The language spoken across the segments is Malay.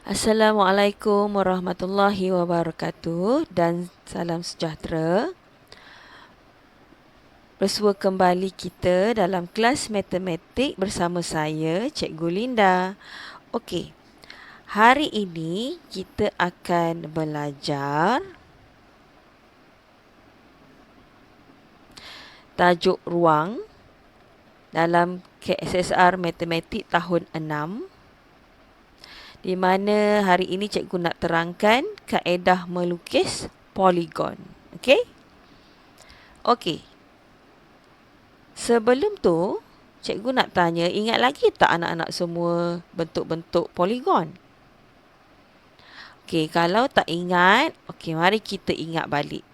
Assalamualaikum warahmatullahi wabarakatuh dan salam sejahtera. Bersua kembali kita dalam kelas matematik bersama saya, Cikgu Linda. Okey, hari ini kita akan belajar tajuk ruang dalam KSSR Matematik tahun 6, di mana hari ini cikgu nak terangkan kaedah melukis poligon. Okey? Okey. Sebelum tu, cikgu nak tanya, ingat lagi tak anak-anak semua bentuk-bentuk poligon? Okey, kalau tak ingat, okey, mari kita ingat balik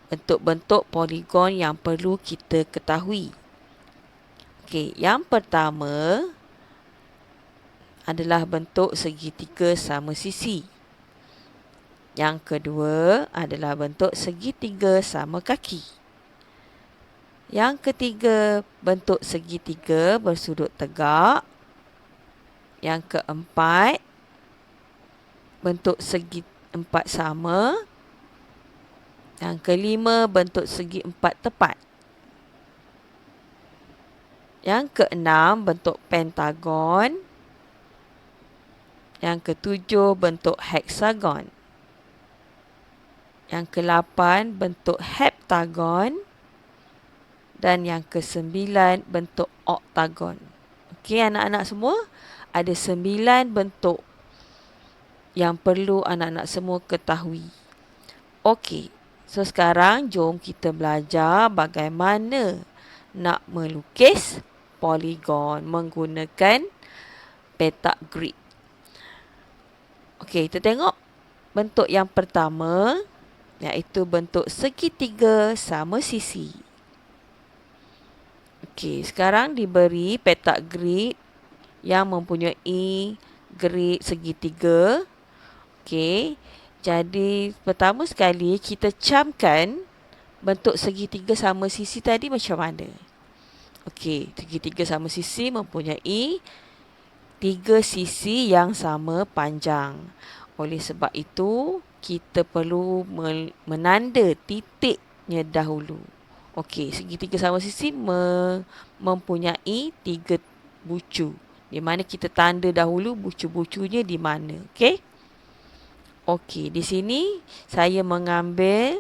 bentuk-bentuk poligon yang perlu kita ketahui. Okey, yang pertama adalah bentuk segitiga sama sisi. Yang kedua adalah bentuk segitiga sama kaki. Yang ketiga, bentuk segitiga bersudut tegak. Yang keempat, bentuk segi empat sama. Yang kelima, bentuk segi empat tepat. Yang keenam, bentuk pentagon. Yang ketujuh, bentuk heksagon. Yang ke-8, bentuk heptagon. Dan yang ke-9, bentuk oktagon. Okey, anak-anak semua, ada 9 bentuk yang perlu anak-anak semua ketahui. Okey, so sekarang jom kita belajar bagaimana nak melukis poligon menggunakan petak grid. Okey, kita tengok bentuk yang pertama, iaitu bentuk segitiga sama sisi. Okey, sekarang diberi petak grid yang mempunyai grid segitiga. Okey, jadi pertama sekali kita camkan bentuk segitiga sama sisi tadi macam mana. Okey, segitiga sama sisi mempunyai 3 sisi yang sama panjang. Oleh sebab itu, kita perlu menanda titiknya dahulu. Okey, segitiga sama sisi mempunyai 3 bucu, di mana kita tanda dahulu bucu-bucunya di mana. Okey? Okey, di sini saya mengambil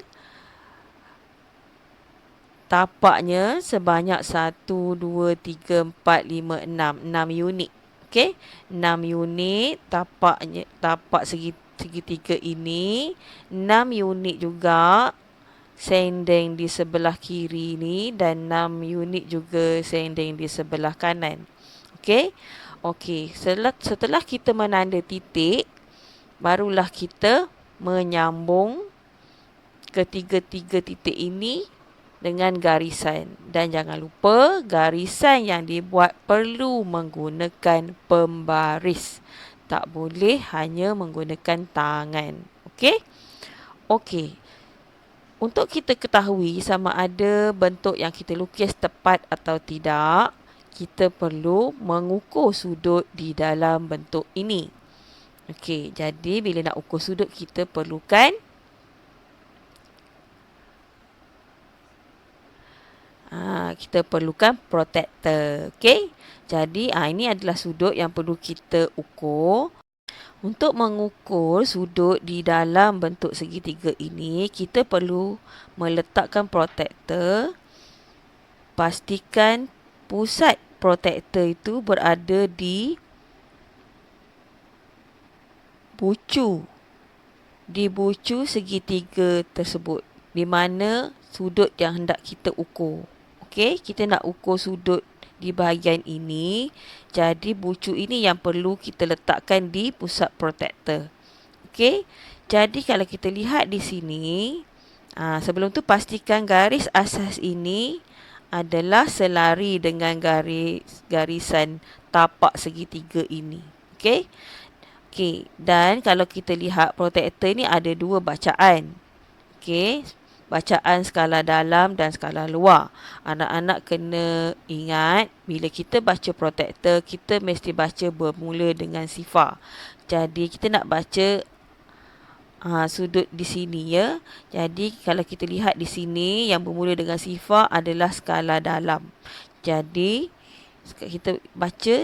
tapaknya sebanyak 1, 2, 3, 4, 5, 6. 6 unit. Okey? 6 unit tapak segitiga ini. 6 unit juga sendeng di sebelah kiri ni. Dan 6 unit juga sendeng di sebelah kanan. Okey? Okey, setelah kita menanda titik, barulah kita menyambung ketiga-tiga titik ini dengan garisan. Dan jangan lupa, garisan yang dibuat perlu menggunakan pembaris. Tak boleh hanya menggunakan tangan. Okey? Okey. Untuk kita ketahui sama ada bentuk yang kita lukis tepat atau tidak, kita perlu mengukur sudut di dalam bentuk ini. Okey, jadi bila nak ukur sudut, kita perlukan protektor. Okey. Jadi ini adalah sudut yang perlu kita ukur. Untuk mengukur sudut di dalam bentuk segitiga ini, kita perlu meletakkan protektor. Pastikan pusat protektor itu berada di bucu segitiga tersebut, di mana sudut yang hendak kita ukur. Okey, kita nak ukur sudut di bahagian ini. Jadi bucu ini yang perlu kita letakkan di pusat protektor. Okey, jadi kalau kita lihat di sini, sebelum tu pastikan garis asas ini adalah selari dengan garisan tapak segitiga ini. Okey. Okey, dan kalau kita lihat protektor ni ada 2 bacaan. Okey, bacaan skala dalam dan skala luar. Anak-anak kena ingat, bila kita baca protektor, kita mesti baca bermula dengan sifar. Jadi kita nak baca sudut di sini ya. Jadi kalau kita lihat di sini yang bermula dengan sifar adalah skala dalam. Jadi kita baca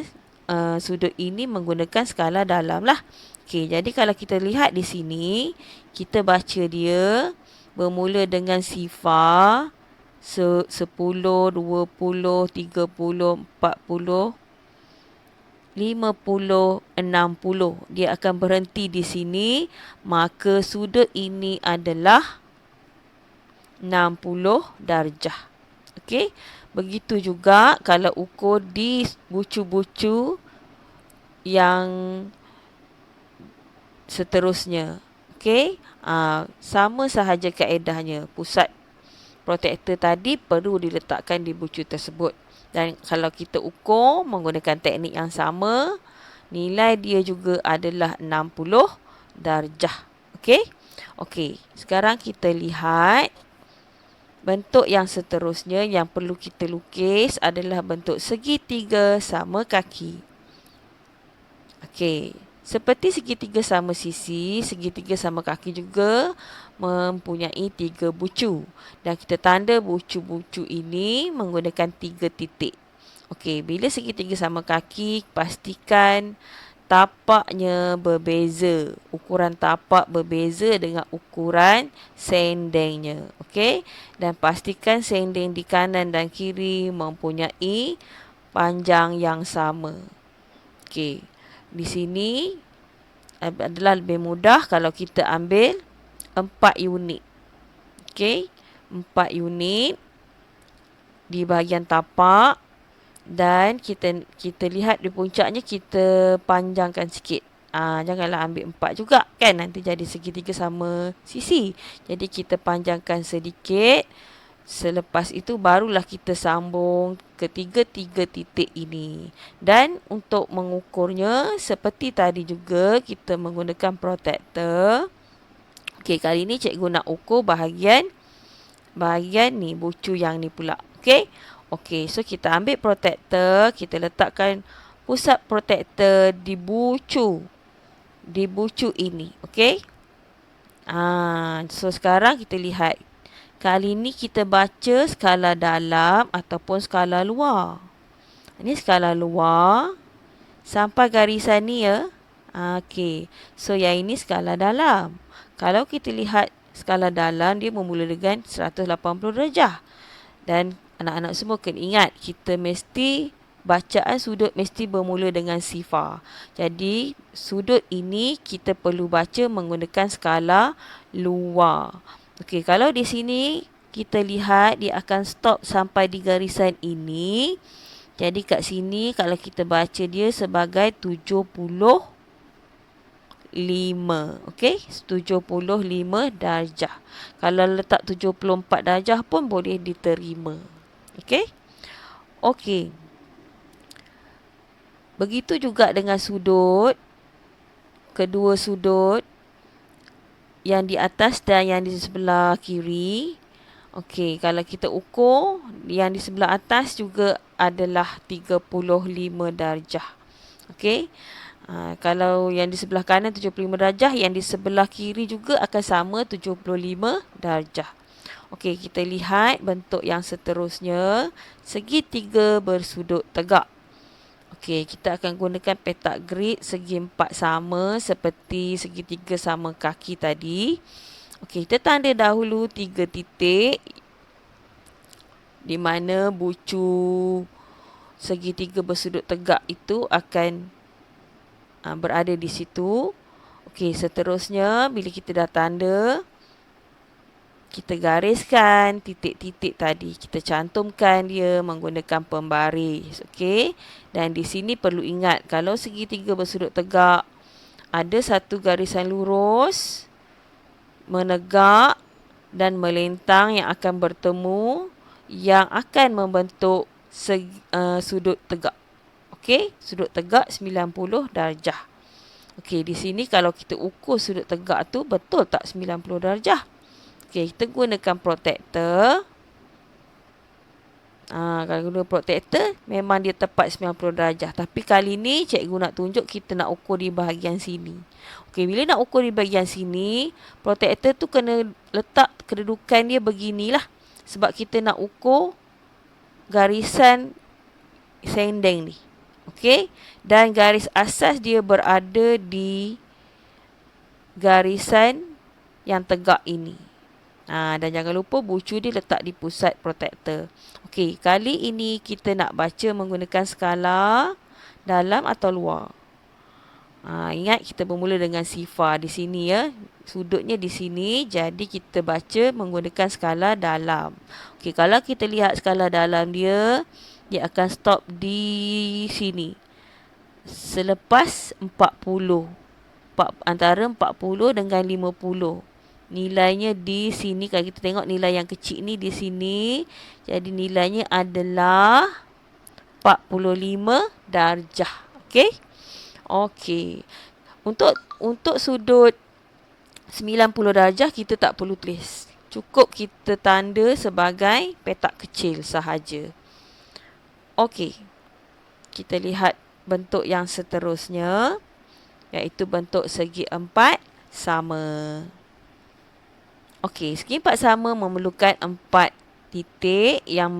sudut ini menggunakan skala dalam lah. Okey, jadi kalau kita lihat di sini, kita baca dia bermula dengan sifar 10, 20, 30, 40, 50, 60. Dia akan berhenti di sini. Maka sudut ini adalah 60 darjah. Okey. Begitu juga kalau ukur di bucu-bucu yang seterusnya. Okey. Sama sahaja kaedahnya. Pusat protektor tadi perlu diletakkan di bucu tersebut. Dan kalau kita ukur menggunakan teknik yang sama, nilai dia juga adalah 60 darjah. Okey? Okey, sekarang kita lihat bentuk yang seterusnya yang perlu kita lukis adalah bentuk segitiga sama kaki. Okey, seperti segitiga sama sisi, segitiga sama kaki juga mempunyai 3 bucu. Dan kita tanda bucu-bucu ini menggunakan 3 titik. Okey, bila segitiga sama kaki, pastikan tapaknya berbeza. Ukuran tapak berbeza dengan ukuran sendengnya. Okey, dan pastikan sendeng di kanan dan kiri mempunyai panjang yang sama. Okey, di sini adalah lebih mudah kalau kita ambil 4 unit. Okey, 4 unit di bahagian tapak dan kita lihat di puncaknya kita panjangkan sikit. Janganlah ambil 4 juga kan, nanti jadi segitiga sama sisi. Jadi kita panjangkan sedikit. Selepas itu barulah kita sambung ketiga-tiga titik ini. Dan untuk mengukurnya seperti tadi juga kita menggunakan protektor. Okey, kali ini cikgu nak ukur bahagian ni, bucu yang ni pula. Okey. Okey, so kita ambil protektor, kita letakkan pusat protektor di bucu ini. Okey. So sekarang kita lihat. Kali ini kita baca skala dalam ataupun skala luar. Ini skala luar sampai garisan ni ya. Okey. So yang ini skala dalam. Kalau kita lihat skala dalam, dia bermula dengan 180 darjah. Dan anak-anak semua kena ingat, kita mesti bacaan sudut mesti bermula dengan sifar. Jadi sudut ini kita perlu baca menggunakan skala luar. Okey, kalau di sini kita lihat dia akan stop sampai di garisan ini. Jadi kat sini kalau kita baca dia sebagai 75. Okey, 75 darjah. Kalau letak 74 darjah pun boleh diterima. Okey. Okey. Begitu juga dengan sudut. Kedua sudut yang di atas dan yang di sebelah kiri. Okey, kalau kita ukur yang di sebelah atas juga adalah 35 darjah. Okey. Kalau yang di sebelah kanan 75 darjah, yang di sebelah kiri juga akan sama 75 darjah. Okey, kita lihat bentuk yang seterusnya, segitiga bersudut tegak. Okey, kita akan gunakan petak grid segi 4 sama seperti segitiga sama kaki tadi. Okey, kita tanda dahulu 3 titik di mana bucu segitiga bersudut tegak itu akan berada di situ. Okey, seterusnya bila kita dah tanda, kita gariskan titik-titik tadi. Kita cantumkan dia menggunakan pembaris. Okey, dan di sini perlu ingat, kalau segitiga bersudut tegak, ada satu garisan lurus, menegak dan melintang yang akan bertemu, yang akan membentuk sudut tegak. Okey, sudut tegak 90 darjah. Okey, di sini kalau kita ukur sudut tegak tu betul tak 90 darjah? Okey, kita gunakan protektor. Kalau guna protektor, memang dia tepat 90 darjah. Tapi kali ni cikgu nak tunjuk kita nak ukur di bahagian sini. Okey, bila nak ukur di bahagian sini, protektor tu kena letak kedudukan dia beginilah. Sebab kita nak ukur garisan sendeng ni. Okey, dan garis asas dia berada di garisan yang tegak ini. Dan jangan lupa bucu dia letak di pusat protektor. Okey, kali ini kita nak baca menggunakan skala dalam atau luar. Ingat kita bermula dengan sifar di sini ya. Sudutnya di sini, jadi kita baca menggunakan skala dalam. Okey, kalau kita lihat skala dalam dia akan stop di sini. Selepas 40. Antara 40 dengan 50. Nilainya di sini, kalau kita tengok nilai yang kecil ni di sini, jadi nilainya adalah 45 darjah. Okey? Okey. Untuk sudut 90 darjah kita tak perlu tulis. Cukup kita tanda sebagai petak kecil sahaja. Okey. Kita lihat bentuk yang seterusnya, iaitu bentuk segi empat sama. Okey, segi empat sama memerlukan 4 titik yang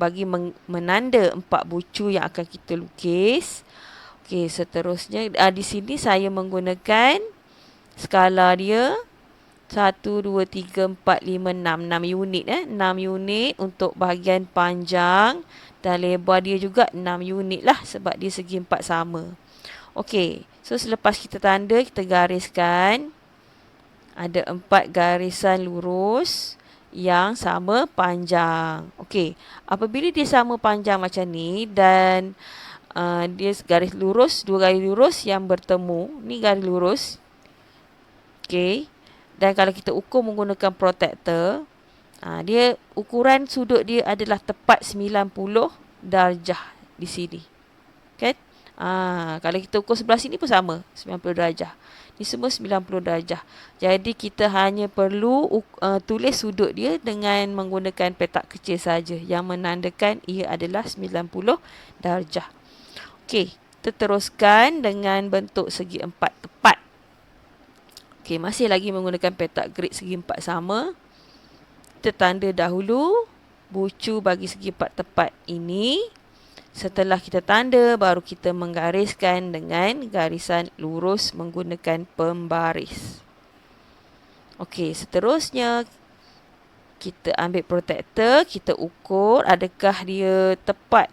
bagi menanda 4 bucu yang akan kita lukis. Okey, seterusnya di sini saya menggunakan skala dia 1, 2, 3, 4, 5, 6. 6 unit 6 unit untuk bahagian panjang dan lebar dia juga 6 unit lah sebab dia segi empat sama. Okey, so selepas kita tanda, kita gariskan. Ada 4 garisan lurus yang sama panjang. Okey, apabila dia sama panjang macam ni dan dia garis lurus, 2 garis lurus yang bertemu. Ni garis lurus. Okey. Dan kalau kita ukur menggunakan protektor, dia ukuran sudut dia adalah tepat 90 darjah di sini. Kan? Kalau kita ukur sebelah sini pun sama, 90 darjah. Ini semua 90 darjah. Jadi kita hanya perlu tulis sudut dia dengan menggunakan petak kecil saja yang menandakan ia adalah 90 darjah. Okey, kita teruskan dengan bentuk segi empat tepat. Okey, masih lagi menggunakan petak grid segi empat sama. Kita tanda dahulu bucu bagi segi empat tepat ini. Setelah kita tanda, baru kita menggariskan dengan garisan lurus menggunakan pembaris. Okey, seterusnya kita ambil protektor, kita ukur adakah dia tepat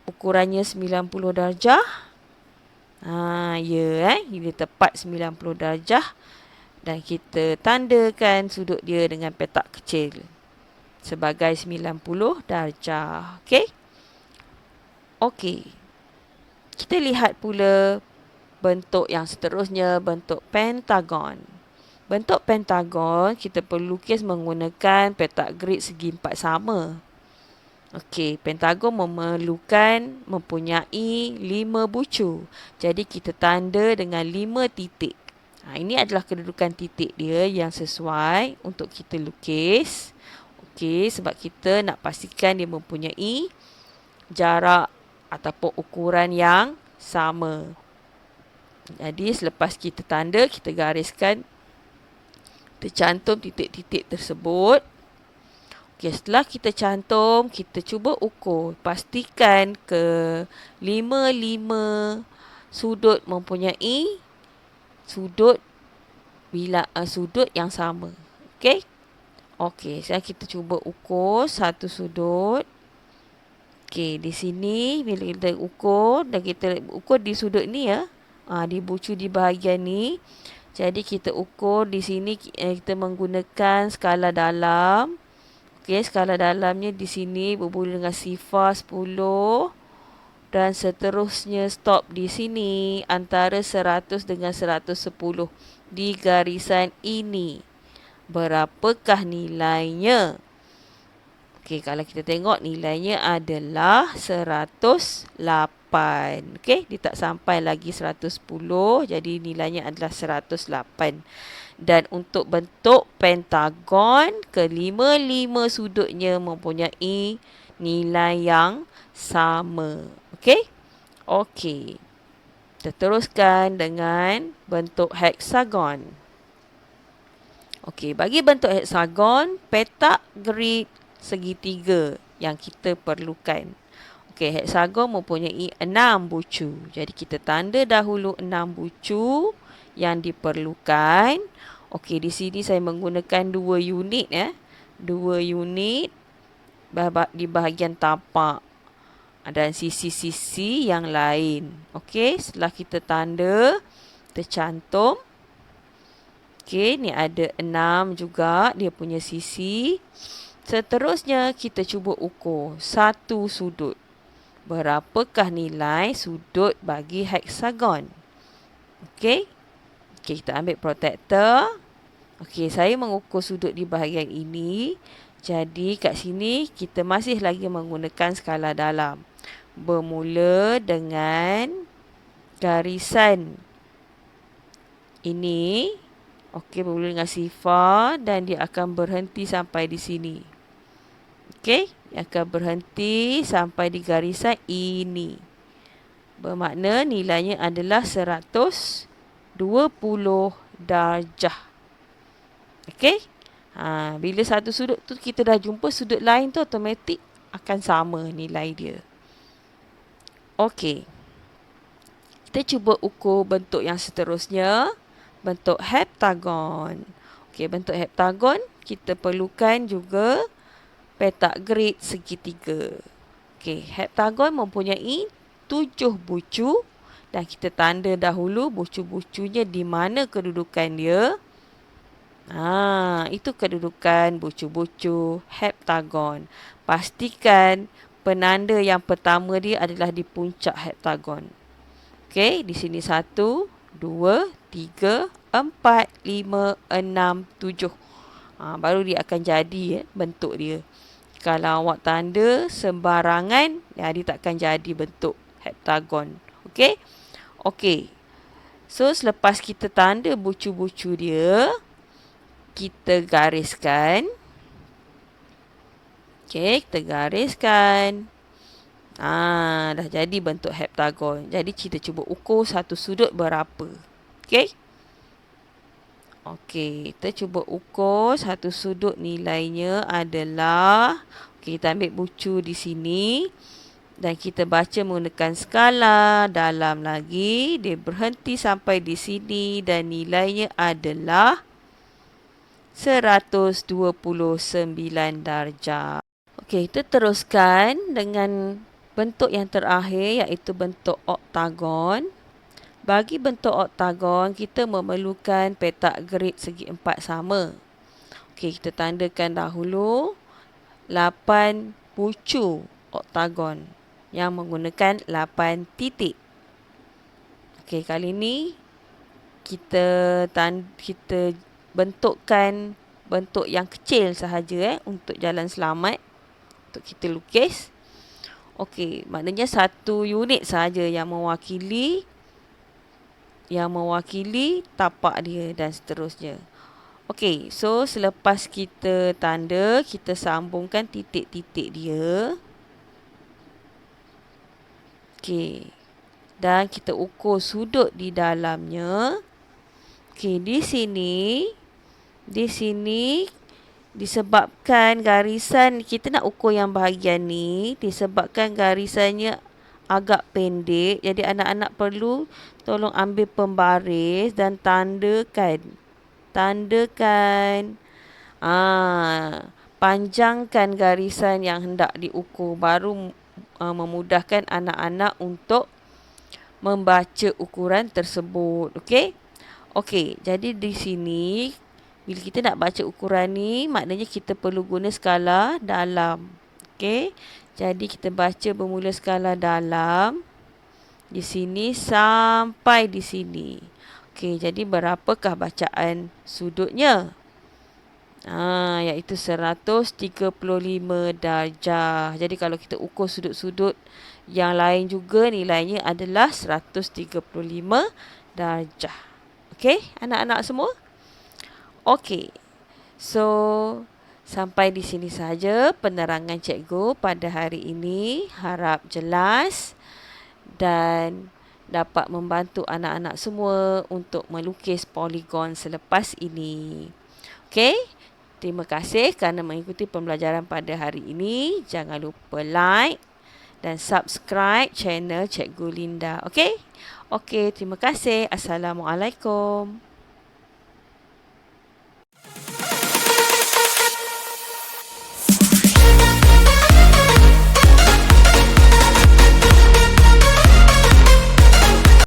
ukurannya 90 darjah. Dia tepat 90 darjah dan kita tandakan sudut dia dengan petak kecil sebagai 90 darjah. Okey? Okey. Kita lihat pula bentuk yang seterusnya, bentuk pentagon. Bentuk pentagon kita perlu lukis menggunakan petak grid segi empat sama. Okey, pentagon mempunyai 5 bucu. Jadi kita tanda dengan 5 titik. Ini adalah kedudukan titik dia yang sesuai untuk kita lukis. Okey, sebab kita nak pastikan dia mempunyai jarak ataupun ukuran yang sama. Jadi selepas kita tanda, kita gariskan, kita cantum titik-titik tersebut. Okey, setelah kita cantum, kita cuba ukur. Pastikan ke 5 sudut mempunyai sudut yang sama. Okey? Okey, sekarang kita cuba ukur satu sudut. Okey, di sini bila kita ukur, dan kita ukur di sudut ni ya. Di bucu di bahagian ni. Jadi kita ukur di sini kita menggunakan skala dalam. Okey, skala dalamnya di sini bermula dengan sifar 10 dan seterusnya stop di sini antara 100 dengan 110 di garisan ini. Berapakah nilainya? Okey, kalau kita tengok nilainya adalah 108. Okey, dia tak sampai lagi 110, jadi nilainya adalah 108. Dan untuk bentuk pentagon, kelima-lima sudutnya mempunyai nilai yang sama. Okey? Okey. Kita teruskan dengan bentuk heksagon. Okey, bagi bentuk heksagon, petak grid segitiga yang kita perlukan. Okey, heksagon mempunyai 6 bucu. Jadi kita tanda dahulu 6 bucu yang diperlukan. Okey, di sini saya menggunakan 2 unit ya. 2 unit di bahagian tapak dan sisi-sisi yang lain. Okey, setelah kita tanda, tercantum. Okey, ni ada 6 juga dia punya sisi. Seterusnya kita cuba ukur satu sudut. Berapakah nilai sudut bagi heksagon? Okey. Okey, kita ambil protektor. Okey, saya mengukur sudut di bahagian ini. Jadi kat sini kita masih lagi menggunakan skala dalam. Bermula dengan garisan ini. Okey, bermula dengan sifar dan dia akan berhenti sampai di sini. Okey, dia akan berhenti sampai di garisan ini. Bermakna nilainya adalah 120 darjah. Okey. Bila satu sudut tu kita dah jumpa sudut lain tu, automatik akan sama nilai dia. Okey. Kita cuba ukur bentuk yang seterusnya. Bentuk heptagon. Okey, bentuk heptagon kita perlukan juga petak grid segitiga. Okey, heptagon mempunyai 7 bucu dan kita tanda dahulu bucu-bucunya di mana kedudukan dia. Itu kedudukan bucu-bucu heptagon. Pastikan penanda yang pertama dia adalah di puncak heptagon. Okey, di sini 1, 2, 3, 4, 5, 6, 7. Baru dia akan jadi bentuk dia. Kalau awak tanda sembarangan, dia takkan jadi bentuk heptagon. Okey? Okey. So, selepas kita tanda bucu-bucu dia, kita gariskan. Okey, kita gariskan. Dah jadi bentuk heptagon. Jadi, kita cuba ukur satu sudut berapa. Okey? Okey, kita cuba ukur satu sudut nilainya adalah, kita ambil bucu di sini dan kita baca menggunakan skala dalam lagi. Dia berhenti sampai di sini dan nilainya adalah 129 darjah. Okey, kita teruskan dengan bentuk yang terakhir iaitu bentuk oktagon. Bagi bentuk oktagon, kita memerlukan petak grid segi empat sama. Okey, kita tandakan dahulu 8 bucu oktagon yang menggunakan 8 titik. Okey, kali ini kita bentukkan bentuk yang kecil sahaja untuk jalan selamat untuk kita lukis. Okey, maknanya satu unit sahaja yang mewakili tapak dia dan seterusnya. Okey, so selepas kita tanda, kita sambungkan titik-titik dia. Okey. Dan kita ukur sudut di dalamnya. Okey, di sini disebabkan garisan, kita nak ukur yang bahagian ni, disebabkan garisannya agak pendek, jadi anak-anak perlu tolong ambil pembaris dan tandakan. Panjangkan garisan yang hendak diukur, baru memudahkan anak-anak untuk membaca ukuran tersebut. Okey? Okey, jadi di sini bila kita nak baca ukuran ni, maknanya kita perlu guna skala dalam. Okey? Jadi kita baca bermula skala dalam di sini sampai di sini. Okey, jadi berapakah bacaan sudutnya? Iaitu 135 darjah. Jadi kalau kita ukur sudut-sudut yang lain juga, nilainya adalah 135 darjah. Okey, anak-anak semua? Okey. So, sampai di sini saja penerangan cikgu pada hari ini. Harap jelas dan dapat membantu anak-anak semua untuk melukis poligon selepas ini. Okey? Terima kasih kerana mengikuti pembelajaran pada hari ini. Jangan lupa like dan subscribe channel Cikgu Linda. Okey? Okey, terima kasih. Assalamualaikum.